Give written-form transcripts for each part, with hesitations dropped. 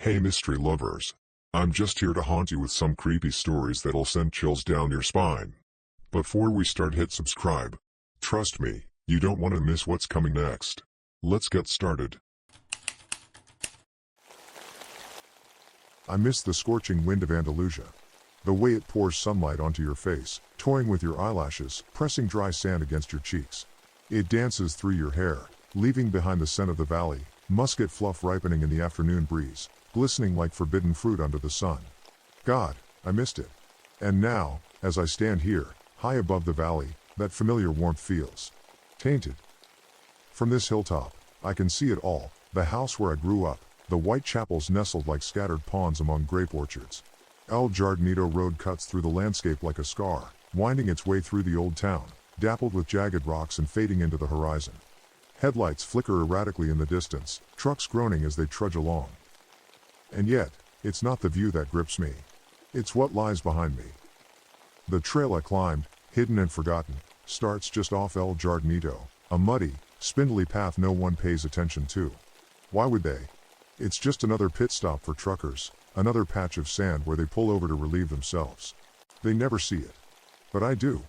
Hey mystery lovers. I'm just here to haunt you with some creepy stories that'll send chills down your spine. Before we start, hit subscribe. Trust me, you don't want to miss what's coming next. Let's get started. I miss the scorching wind of Andalusia. The way it pours sunlight onto your face, toying with your eyelashes, pressing dry sand against your cheeks. It dances through your hair, leaving behind the scent of the valley, musket fluff ripening in the afternoon breeze, glistening like forbidden fruit under the sun. God, I missed it. And now, as I stand here, high above the valley, that familiar warmth feels tainted. From this hilltop, I can see it all, the house where I grew up, the white chapels nestled like scattered pawns among grape orchards. El Jardinito Road cuts through the landscape like a scar, winding its way through the old town, dappled with jagged rocks and fading into the horizon. Headlights flicker erratically in the distance, trucks groaning as they trudge along. And yet, it's not the view that grips me. It's what lies behind me. The trail I climbed, hidden and forgotten, starts just off El Jardinito, a muddy, spindly path no one pays attention to. Why would they? It's just another pit stop for truckers, another patch of sand where they pull over to relieve themselves. They never see it. But I do.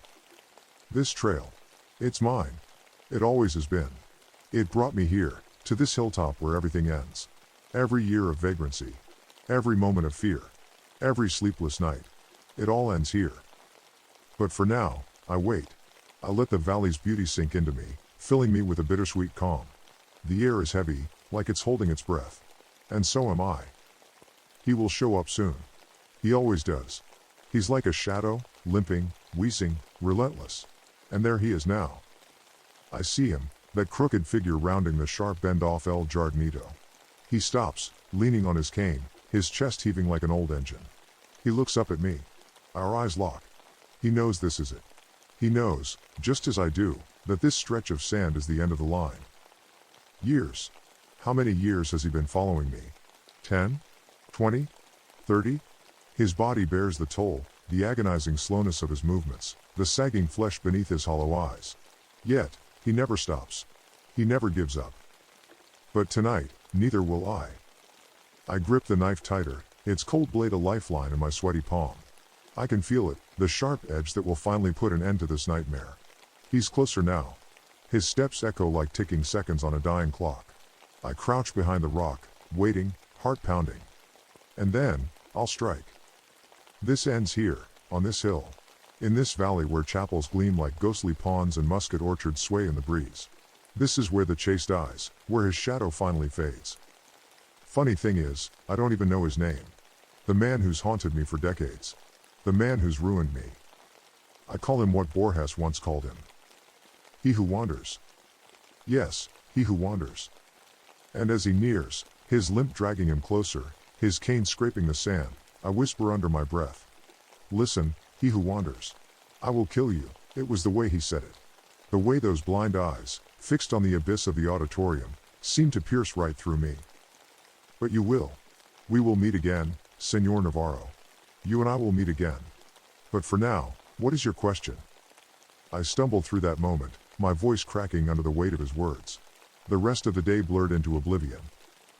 This trail. It's mine. It always has been. It brought me here, to this hilltop where everything ends. Every year of vagrancy. Every moment of fear. Every sleepless night. It all ends here. But for now, I wait. I let the valley's beauty sink into me, filling me with a bittersweet calm. The air is heavy, like it's holding its breath. And so am I. He will show up soon. He always does. He's like a shadow, limping, wheezing, relentless. And there he is now. I see him, that crooked figure rounding the sharp bend off El Jardinito. He stops, leaning on his cane, his chest heaving like an old engine. He looks up at me. Our eyes lock. He knows this is it. He knows, just as I do, that this stretch of sand is the end of the line. Years. How many years has he been following me? 10? 20? 30? His body bears the toll, the agonizing slowness of his movements, the sagging flesh beneath his hollow eyes. Yet, he never stops. He never gives up. But tonight, neither will I. I grip the knife tighter, its cold blade a lifeline in my sweaty palm. I can feel it, the sharp edge that will finally put an end to this nightmare. He's closer now. His steps echo like ticking seconds on a dying clock. I crouch behind the rock, waiting, heart pounding. And then, I'll strike. This ends here, on this hill. In this valley where chapels gleam like ghostly ponds and musket orchards sway in the breeze. This is where the chase dies, where his shadow finally fades. Funny thing is, I don't even know his name. The man who's haunted me for decades. The man who's ruined me. I call him what Borges once called him. He who wanders. Yes, he who wanders. And as he nears, his limp dragging him closer, his cane scraping the sand, I whisper under my breath. Listen, he who wanders. I will kill you. It was the way he said it. The way those blind eyes, fixed on the abyss of the auditorium, seemed to pierce right through me. But you will. We will meet again, Señor Navarro. You and I will meet again. But for now, what is your question? I stumbled through that moment, my voice cracking under the weight of his words. The rest of the day blurred into oblivion.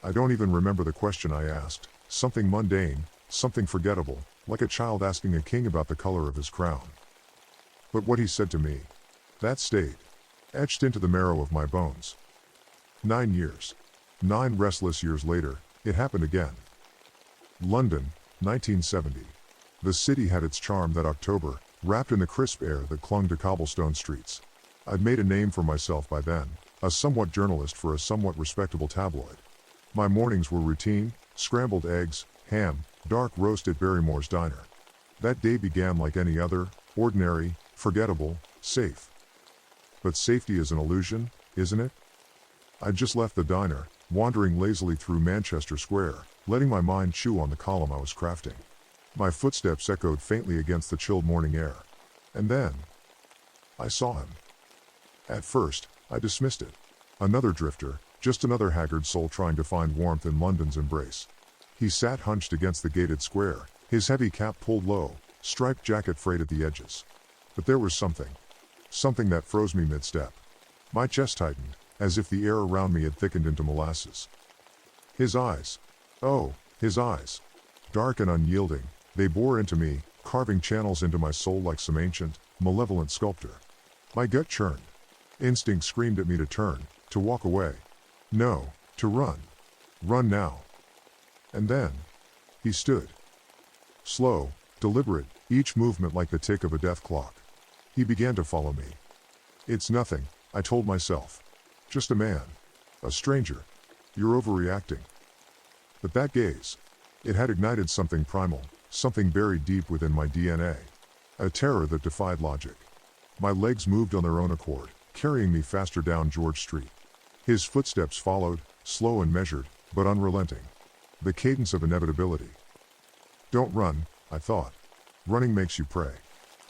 I don't even remember the question I asked, something mundane, something forgettable, like a child asking a king about the color of his crown. But what he said to me, that stayed, etched into the marrow of my bones. 9 years. 9 restless years later, it happened again. London, 1970. The city had its charm that October, wrapped in the crisp air that clung to cobblestone streets. I'd made a name for myself by then, a somewhat journalist for a somewhat respectable tabloid. My mornings were routine, scrambled eggs, ham, dark roast at Barrymore's diner. That day began like any other, ordinary, forgettable, safe. But safety is an illusion, isn't it? I'd just left the diner, wandering lazily through Manchester Square, letting my mind chew on the column I was crafting. My footsteps echoed faintly against the chilled morning air. And then, I saw him. At first, I dismissed it. Another drifter, just another haggard soul trying to find warmth in London's embrace. He sat hunched against the gated square, his heavy cap pulled low, striped jacket frayed at the edges. But there was something that froze me mid-step. My chest tightened, as if the air around me had thickened into molasses. His eyes. Oh, His eyes, dark and unyielding, they bore into me, carving channels into my soul like some ancient, malevolent sculptor. My gut churned. Instinct screamed at me to turn, to walk away. No, to run. Run now. And then, he stood. Slow, deliberate, each movement like the tick of a death clock. He began to follow me. It's nothing, I told myself. Just a man. A stranger. You're overreacting. But that gaze, it had ignited something primal, something buried deep within my DNA. A terror that defied logic. My legs moved on their own accord, carrying me faster down George Street. His footsteps followed, slow and measured, but unrelenting. The cadence of inevitability. Don't run, I thought. Running makes you prey.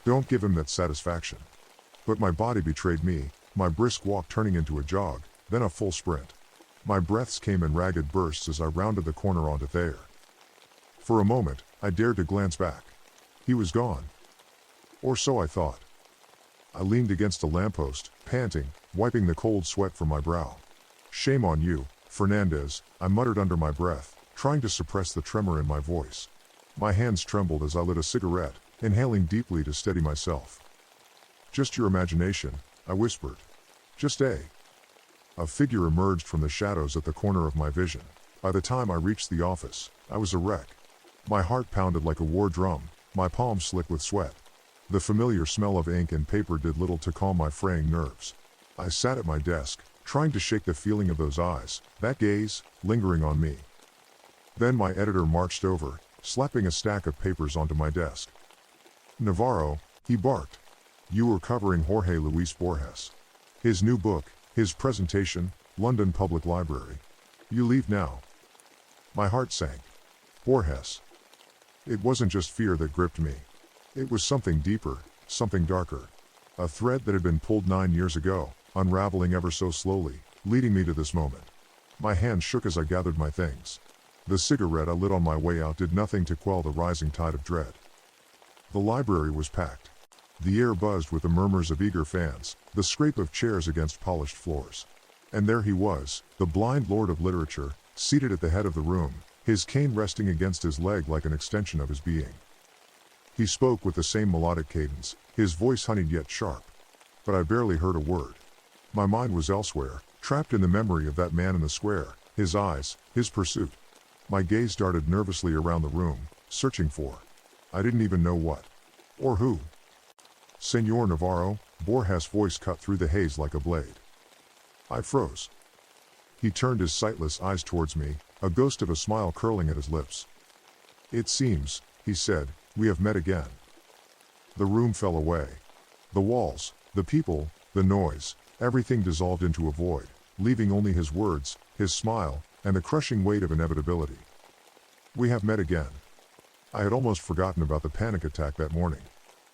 Don't give him that satisfaction. But my body betrayed me, my brisk walk turning into a jog, then a full sprint. My breaths came in ragged bursts as I rounded the corner onto Thayer. For a moment, I dared to glance back. He was gone. Or so I thought. I leaned against a lamppost, panting, wiping the cold sweat from my brow. Shame on you, Fernandez, I muttered under my breath, trying to suppress the tremor in my voice. My hands trembled as I lit a cigarette, inhaling deeply to steady myself. Just your imagination, I whispered. Just a figure emerged from the shadows at the corner of my vision. By the time I reached the office, I was a wreck. My heart pounded like a war drum, my palms slick with sweat. The familiar smell of ink and paper did little to calm my fraying nerves. I sat at my desk, trying to shake the feeling of those eyes, that gaze, lingering on me. Then my editor marched over, slapping a stack of papers onto my desk. Navarro, he barked. You were covering Jorge Luis Borges. His new book, his presentation, London Public Library. You leave now. My heart sank. Borges. It wasn't just fear that gripped me. It was something deeper, something darker. A thread that had been pulled 9 years ago, unraveling ever so slowly, leading me to this moment. My hands shook as I gathered my things. The cigarette I lit on my way out did nothing to quell the rising tide of dread. The library was packed. The air buzzed with the murmurs of eager fans, the scrape of chairs against polished floors. And there he was, the blind lord of literature, seated at the head of the room, his cane resting against his leg like an extension of his being. He spoke with the same melodic cadence, his voice honeyed yet sharp. But I barely heard a word. My mind was elsewhere, trapped in the memory of that man in the square, his eyes, his pursuit. My gaze darted nervously around the room, searching for, I didn't even know what. Or who. Senor Navarro, Borges' voice cut through the haze like a blade. I froze. He turned his sightless eyes towards me, a ghost of a smile curling at his lips. It seems, he said, we have met again. The room fell away. The walls, the people, the noise, everything dissolved into a void, leaving only his words, his smile, and the crushing weight of inevitability. We have met again. I had almost forgotten about the panic attack that morning.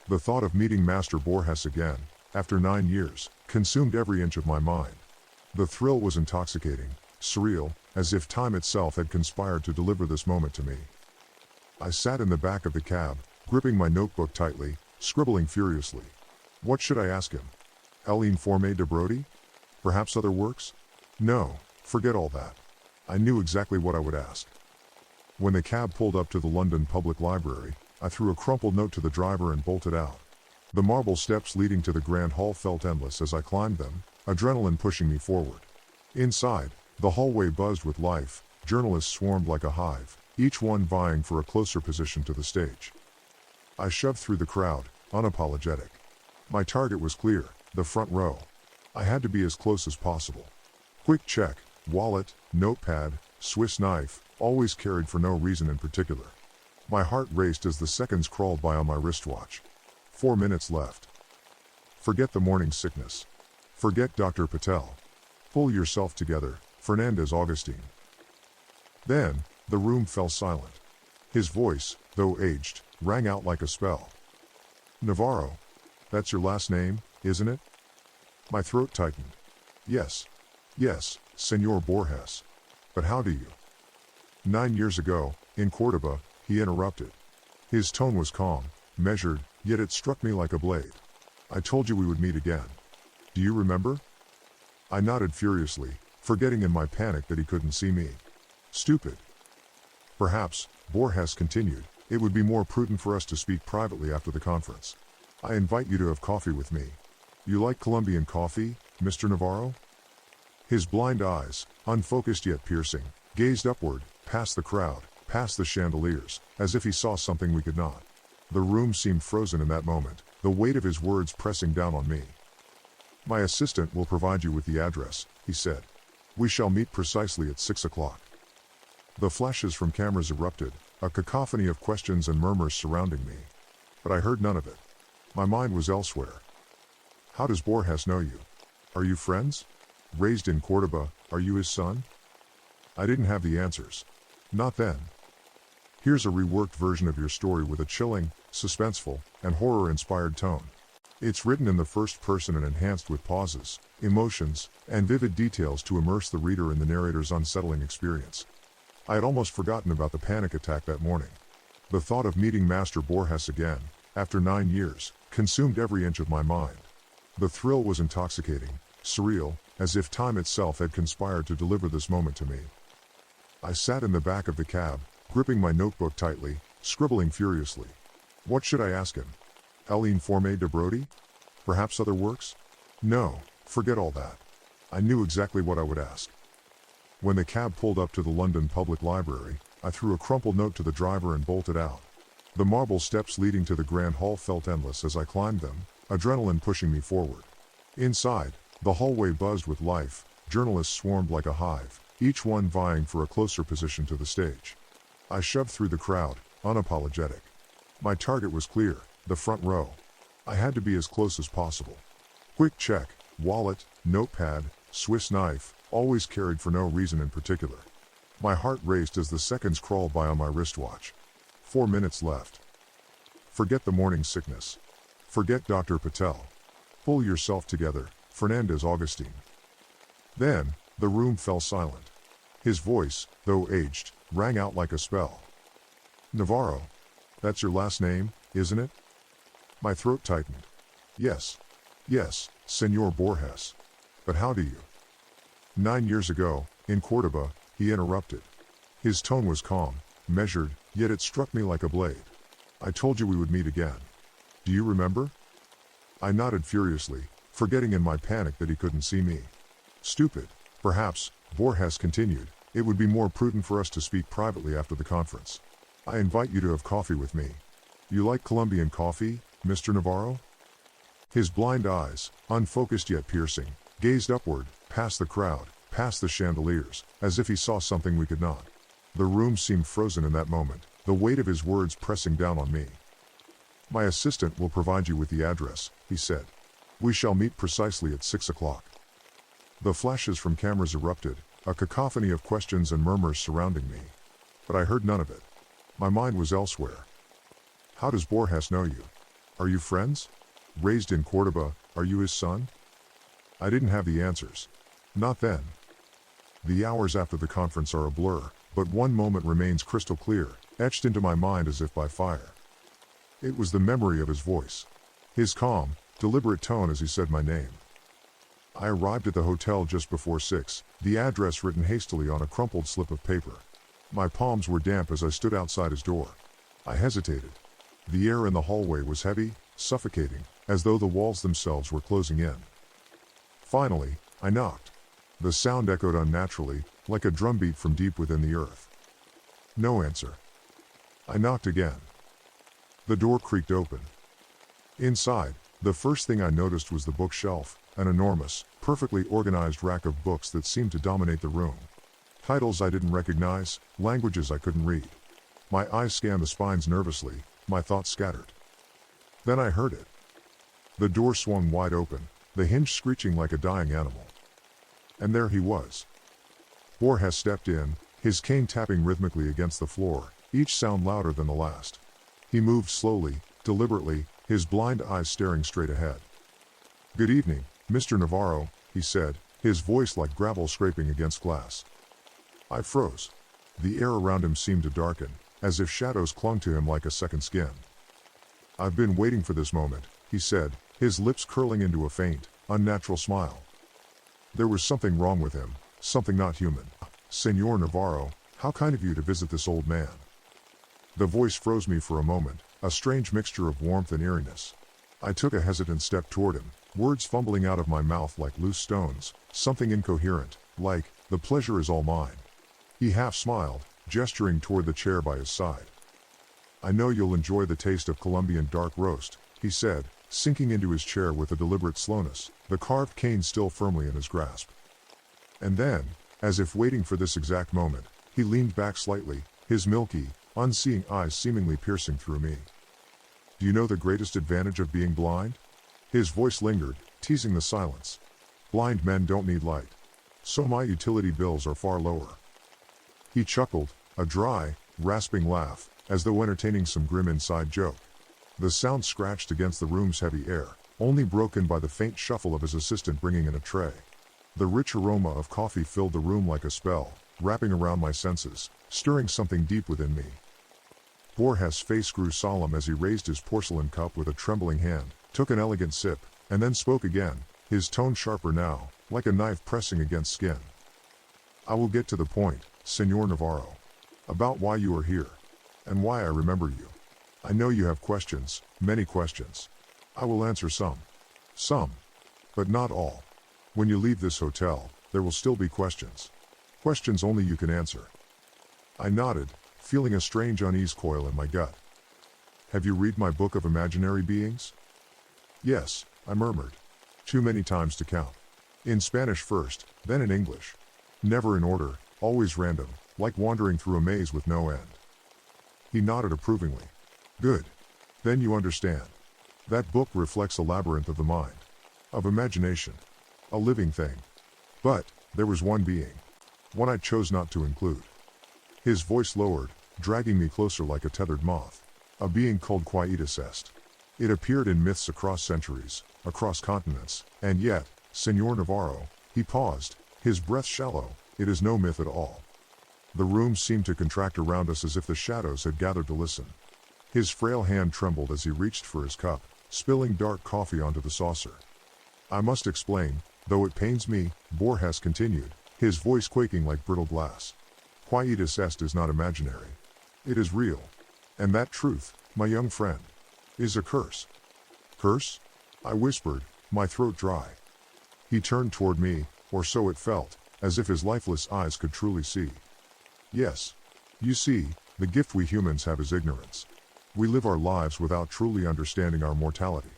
The thought of meeting Master Borges again, after 9 years, consumed every inch of my mind. The thrill was intoxicating, surreal, as if time itself had conspired to deliver this moment to me. I sat in the back of the cab, gripping my notebook tightly, scribbling furiously. What should I ask him? El Informe de Brody? Perhaps other works? No, forget all that. I knew exactly what I would ask. When the cab pulled up to the London Public Library, I threw a crumpled note to the driver and bolted out. The marble steps leading to the Grand Hall felt endless as I climbed them, adrenaline pushing me forward. Inside, the hallway buzzed with life, journalists swarmed like a hive, each one vying for a closer position to the stage. I shoved through the crowd, unapologetic. My target was clear, the front row. I had to be as close as possible. Quick check, wallet, notepad, Swiss knife, always carried for no reason in particular. My heart raced as the seconds crawled by on my wristwatch. 4 minutes left. Forget the morning sickness. Forget Dr. Patel. Pull yourself together, Fernandez Augustine. Then, the room fell silent. His voice, though aged, rang out like a spell. Navarro. That's your last name, isn't it? My throat tightened. Yes. Yes, Senor Borges. But how do you? 9 years ago, in Cordoba, he interrupted. His tone was calm, measured, yet it struck me like a blade. I told you we would meet again. Do you remember? I nodded furiously, forgetting in my panic that he couldn't see me. Stupid. Perhaps, Borges continued, it would be more prudent for us to speak privately after the conference. I invite you to have coffee with me. You like Colombian coffee, Mr. Navarro? His blind eyes, unfocused yet piercing, gazed upward, past the crowd, past the chandeliers, as if he saw something we could not. The room seemed frozen in that moment, the weight of his words pressing down on me. My assistant will provide you with the address, he said. We shall meet precisely at 6 o'clock. The flashes from cameras erupted, a cacophony of questions and murmurs surrounding me. But I heard none of it. My mind was elsewhere. How does Borges know you? Are you friends? Raised in Cordoba, are you his son? I didn't have the answers. Not then. Here's a reworked version of your story with a chilling, suspenseful, and horror-inspired tone. It's written in the first person and enhanced with pauses, emotions, and vivid details to immerse the reader in the narrator's unsettling experience. I had almost forgotten about the panic attack that morning. The thought of meeting Master Borges again, after 9 years, consumed every inch of my mind. The thrill was intoxicating, surreal, as if time itself had conspired to deliver this moment to me. I sat in the back of the cab, gripping my notebook tightly, scribbling furiously. What should I ask him? Hélène Formé de Brody? Perhaps other works? No, forget all that. I knew exactly what I would ask. When the cab pulled up to the London Public Library, I threw a crumpled note to the driver and bolted out. The marble steps leading to the Grand Hall felt endless as I climbed them, adrenaline pushing me forward. Inside, the hallway buzzed with life, journalists swarmed like a hive, each one vying for a closer position to the stage. I shoved through the crowd, unapologetic. My target was clear, the front row. I had to be as close as possible. Quick check, wallet, notepad, Swiss knife, always carried for no reason in particular. My heart raced as the seconds crawled by on my wristwatch. 4 minutes left. Forget the morning sickness. Forget Dr. Patel. Pull yourself together, Fernandez Augustine. Then, the room fell silent. His voice, though aged, rang out like a spell. Navarro. That's your last name, isn't it? My throat tightened. Yes. Yes, Senor Borges. But how do you? 9 years ago, in Cordoba, he interrupted. His tone was calm, measured, yet it struck me like a blade. I told you we would meet again. Do you remember? I nodded furiously, forgetting in my panic that he couldn't see me. Stupid. Perhaps, Borges continued, it would be more prudent for us to speak privately after the conference. I invite you to have coffee with me. You like Colombian coffee, Mr. Navarro? His blind eyes, unfocused yet piercing, gazed upward, past the crowd, past the chandeliers, as if he saw something we could not. The room seemed frozen in that moment, the weight of his words pressing down on me. My assistant will provide you with the address, he said. We shall meet precisely at 6 o'clock. The flashes from cameras erupted, a cacophony of questions and murmurs surrounding me. But I heard none of it. My mind was elsewhere. How does Borges know you? Are you friends? Raised in Cordoba, are you his son? I didn't have the answers. Not then. The hours after the conference are a blur, but one moment remains crystal clear, etched into my mind as if by fire. It was the memory of his voice. His calm, deliberate tone as he said my name. I arrived at the hotel just before 6, the address written hastily on a crumpled slip of paper. My palms were damp as I stood outside his door. I hesitated. The air in the hallway was heavy, suffocating, as though the walls themselves were closing in. Finally, I knocked. The sound echoed unnaturally, like a drumbeat from deep within the earth. No answer. I knocked again. The door creaked open. Inside, the first thing I noticed was the bookshelf, an enormous, perfectly organized rack of books that seemed to dominate the room. Titles I didn't recognize, languages I couldn't read. My eyes scanned the spines nervously, my thoughts scattered. Then I heard it. The door swung wide open, the hinge screeching like a dying animal. And there he was. Borges stepped in, his cane tapping rhythmically against the floor, each sound louder than the last. He moved slowly, deliberately, his blind eyes staring straight ahead. Good evening, Mr. Navarro, he said, his voice like gravel scraping against glass. I froze. The air around him seemed to darken, as if shadows clung to him like a second skin. I've been waiting for this moment, he said, his lips curling into a faint, unnatural smile. There was something wrong with him, something not human. Senor Navarro, How kind of you to visit this old man. The voice froze me for a moment, a strange mixture of warmth and eeriness. I took a hesitant step toward him, words fumbling out of my mouth like loose stones, something incoherent, like, "The pleasure is all mine." He half smiled, gesturing toward the chair by his side. "I know you'll enjoy the taste of Colombian dark roast," he said, sinking into his chair with a deliberate slowness, the carved cane still firmly in his grasp. And then, as if waiting for this exact moment, he leaned back slightly, his milky, unseeing eyes seemingly piercing through me. "Do you know the greatest advantage of being blind?" His voice lingered, teasing the silence. "Blind men don't need light. So my utility bills are far lower." He chuckled, a dry, rasping laugh, as though entertaining some grim inside joke. The sound scratched against the room's heavy air, only broken by the faint shuffle of his assistant bringing in a tray. The rich aroma of coffee filled the room like a spell, wrapping around my senses, stirring something deep within me. Borges' face grew solemn as he raised his porcelain cup with a trembling hand, took an elegant sip, and then spoke again, his tone sharper now, like a knife pressing against skin. "I will get to the point, Señor Navarro. About why you are here. And why I remember you. I know you have questions, many questions. I will answer some. Some. But not all. When you leave this hotel, there will still be questions. Questions only you can answer." I nodded, feeling a strange unease coil in my gut. "Have you read my book of imaginary beings?" "Yes," I murmured. "Too many times to count. In Spanish first, then in English. Never in order, always random, like wandering through a maze with no end." He nodded approvingly. "Good. Then you understand. That book reflects a labyrinth of the mind. Of imagination. A living thing. But, there was one being. One I chose not to include." His voice lowered, dragging me closer like a tethered moth. "A being called Quietus Est. It appeared in myths across centuries, across continents, and yet, Señor Navarro," he paused, his breath shallow, "it is no myth at all." The room seemed to contract around us as if the shadows had gathered to listen. His frail hand trembled as he reached for his cup, spilling dark coffee onto the saucer. "I must explain, though it pains me," Borges continued, his voice quaking like brittle glass. "Quietus Est is not imaginary. It is real. And that truth, my young friend, is a curse." "Curse?" I whispered, my throat dry. He turned toward me, or so it felt, as if his lifeless eyes could truly see. "Yes. You see, the gift we humans have is ignorance. We live our lives without truly understanding our mortality.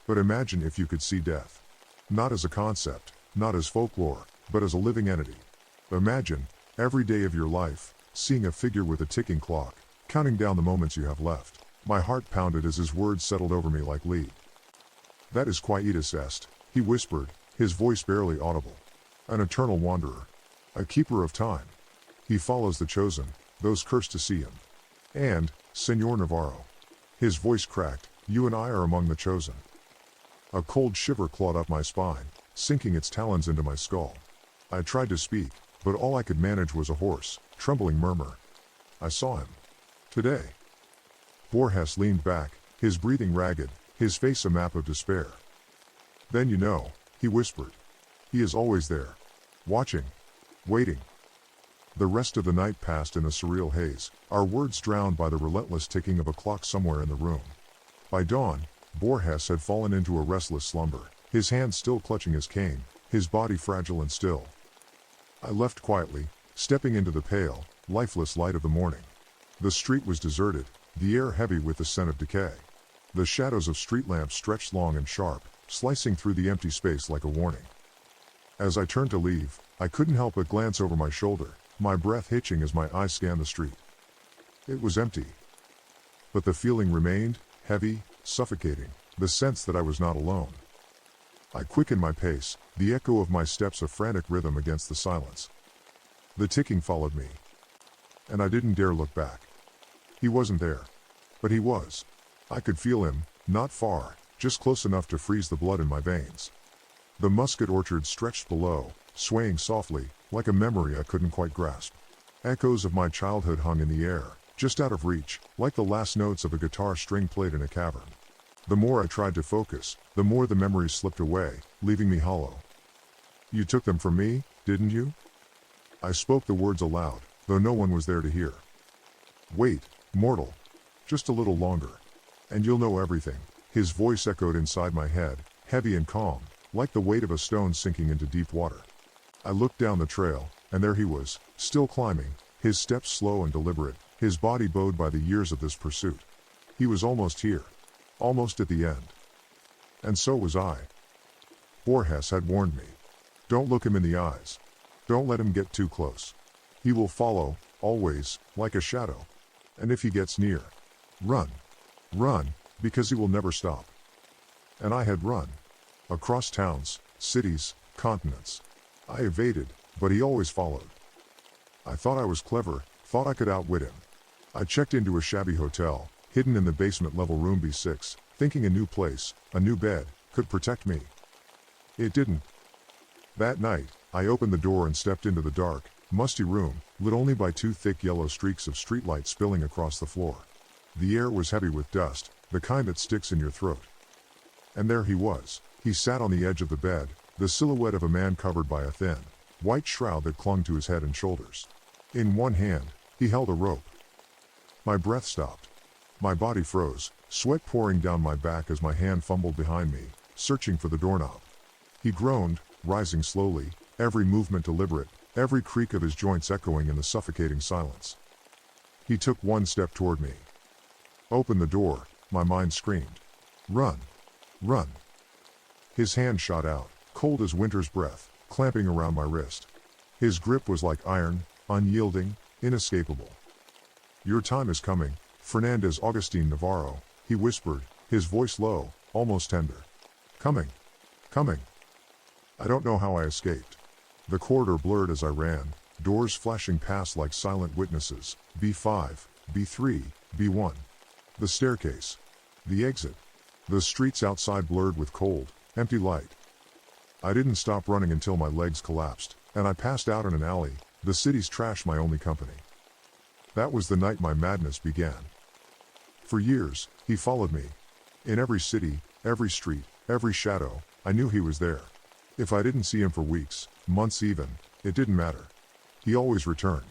But imagine if you could see death. Not as a concept, not as folklore, but as a living entity. Imagine, every day of your life, seeing a figure with a ticking clock, counting down the moments you have left." My heart pounded as his words settled over me like lead. "That is Quietus Est," he whispered, his voice barely audible. "An eternal wanderer. A keeper of time. He follows the chosen, those cursed to see him. And, Señor Navarro," his voice cracked, "you and I are among the chosen." A cold shiver clawed up my spine, sinking its talons into my skull. I tried to speak, but all I could manage was a hoarse, trembling murmur. "I saw him. Today." Borges leaned back, his breathing ragged, his face a map of despair. "Then you know," he whispered. "He is always there. Watching. Waiting." The rest of the night passed in a surreal haze, our words drowned by the relentless ticking of a clock somewhere in the room. By dawn, Borges had fallen into a restless slumber, his hands still clutching his cane, his body fragile and still. I left quietly, stepping into the pale, lifeless light of the morning. The street was deserted, the air heavy with the scent of decay. The shadows of street lamps stretched long and sharp, slicing through the empty space like a warning. As I turned to leave, I couldn't help but glance over my shoulder, my breath hitching as my eyes scanned the street. It was empty. But the feeling remained, heavy, suffocating, the sense that I was not alone. I quickened my pace, the echo of my steps a frantic rhythm against the silence. The ticking followed me. And I didn't dare look back. He wasn't there. But he was. I could feel him, not far, just close enough to freeze the blood in my veins. The musket orchard stretched below, swaying softly, like a memory I couldn't quite grasp. Echoes of my childhood hung in the air, just out of reach, like the last notes of a guitar string played in a cavern. The more I tried to focus, the more the memories slipped away, leaving me hollow. "You took them from me, didn't you?" I spoke the words aloud, though no one was there to hear. Wait, mortal. Just a little longer. And you'll know everything. His voice echoed inside my head, heavy and calm, like the weight of a stone sinking into deep water. I looked down the trail, and there he was, still climbing, his steps slow and deliberate, his body bowed by the years of this pursuit. He was almost here. Almost at the end. And so was I. Borges had warned me. Don't look him in the eyes. Don't let him get too close. He will follow, always, like a shadow. And if he gets near, run. Run, because he will never stop. And I had run. Across towns, cities, continents. I evaded, but he always followed. I thought I was clever, thought I could outwit him. I checked into a shabby hotel, hidden in the basement level room B6, thinking a new place, a new bed, could protect me. It didn't. That night, I opened the door and stepped into the dark, musty room, lit only by two thick yellow streaks of streetlight spilling across the floor. The air was heavy with dust, the kind that sticks in your throat. And there he was. He sat on the edge of the bed, the silhouette of a man covered by a thin, white shroud that clung to his head and shoulders. In one hand, he held a rope. My breath stopped. My body froze, sweat pouring down my back as my hand fumbled behind me, searching for the doorknob. He groaned, rising slowly, every movement deliberate, every creak of his joints echoing in the suffocating silence. He took one step toward me. Open the door, my mind screamed. Run. Run. His hand shot out, cold as winter's breath, clamping around my wrist. His grip was like iron, unyielding, inescapable. Your time is coming, Fernandez Augustine Navarro, he whispered, his voice low, almost tender. Coming. Coming. I don't know how I escaped. The corridor blurred as I ran, doors flashing past like silent witnesses, B5, B3, B1. The staircase. The exit. The streets outside blurred with cold, empty light. I didn't stop running until my legs collapsed, and I passed out in an alley, the city's trash my only company. That was the night my madness began. For years, he followed me. In every city, every street, every shadow, I knew he was there. If I didn't see him for weeks, months even, it didn't matter. He always returned.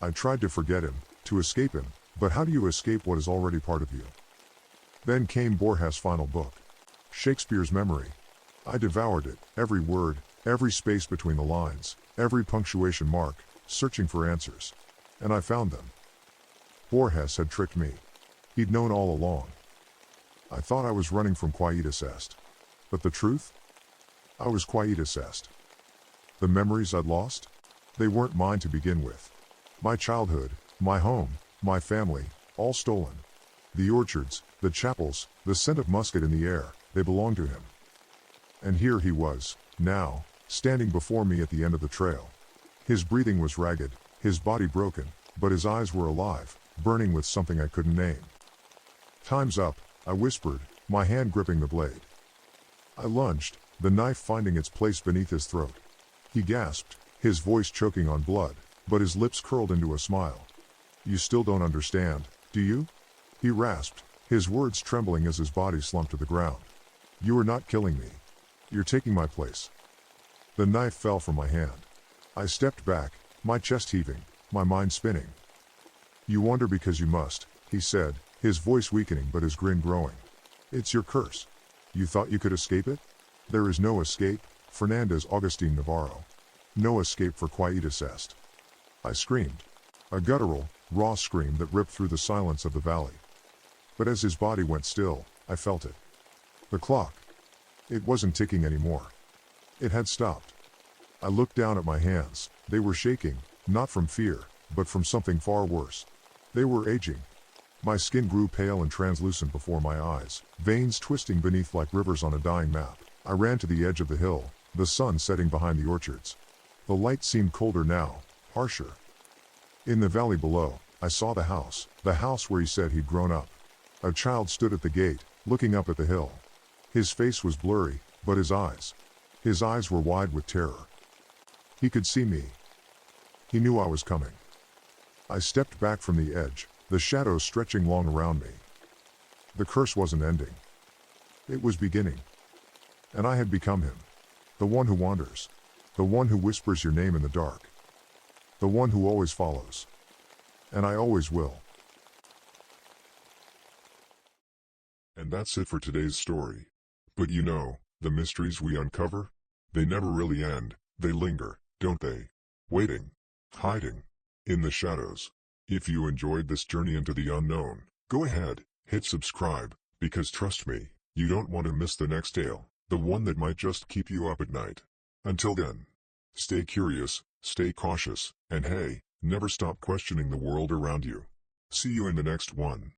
I tried to forget him, to escape him, but how do you escape what is already part of you? Then came Borges' final book. Shakespeare's Memory. I devoured it, every word, every space between the lines, every punctuation mark, searching for answers. And I found them. Borges had tricked me. He'd known all along. I thought I was running from Quietus Est. But the truth? I was Quietus Est. The memories I'd lost? They weren't mine to begin with. My childhood, my home, my family, all stolen. The orchards, the chapels, the scent of musket in the air, they belonged to him. And here he was, now, standing before me at the end of the trail. His breathing was ragged, his body broken, but his eyes were alive, burning with something I couldn't name. Time's up, I whispered, my hand gripping the blade. I lunged, the knife finding its place beneath his throat. He gasped, his voice choking on blood, but his lips curled into a smile. You still don't understand, do you? He rasped, his words trembling as his body slumped to the ground. You are not killing me. You're taking my place. The knife fell from my hand. I stepped back, my chest heaving, my mind spinning. You wonder because you must, he said, his voice weakening but his grin growing. It's your curse. You thought you could escape it? There is no escape, Fernandez Augustine Navarro. No escape for Quietus Est. I screamed. A guttural, raw scream that ripped through the silence of the valley. But as his body went still, I felt it. The clock. It wasn't ticking anymore. It had stopped. I looked down at my hands. They were shaking, not from fear, but from something far worse. They were aging. My skin grew pale and translucent before my eyes, veins twisting beneath like rivers on a dying map. I ran to the edge of the hill, the sun setting behind the orchards. The light seemed colder now, harsher. In the valley below, I saw the house where he said he'd grown up. A child stood at the gate, looking up at the hill. His face was blurry, but his eyes were wide with terror. He could see me. He knew I was coming. I stepped back from the edge, the shadows stretching long around me. The curse wasn't ending. It was beginning. And I had become him. The one who wanders. The one who whispers your name in the dark. the one who always follows. And I always will. And that's it for today's story. But you know, the mysteries we uncover? They never really end, they linger, don't they? Waiting. Hiding. In the shadows. If you enjoyed this journey into the unknown, go ahead, hit subscribe, because trust me, you don't want to miss the next tale, the one that might just keep you up at night. Until then, stay curious, stay cautious, and hey, never stop questioning the world around you. See you in the next one.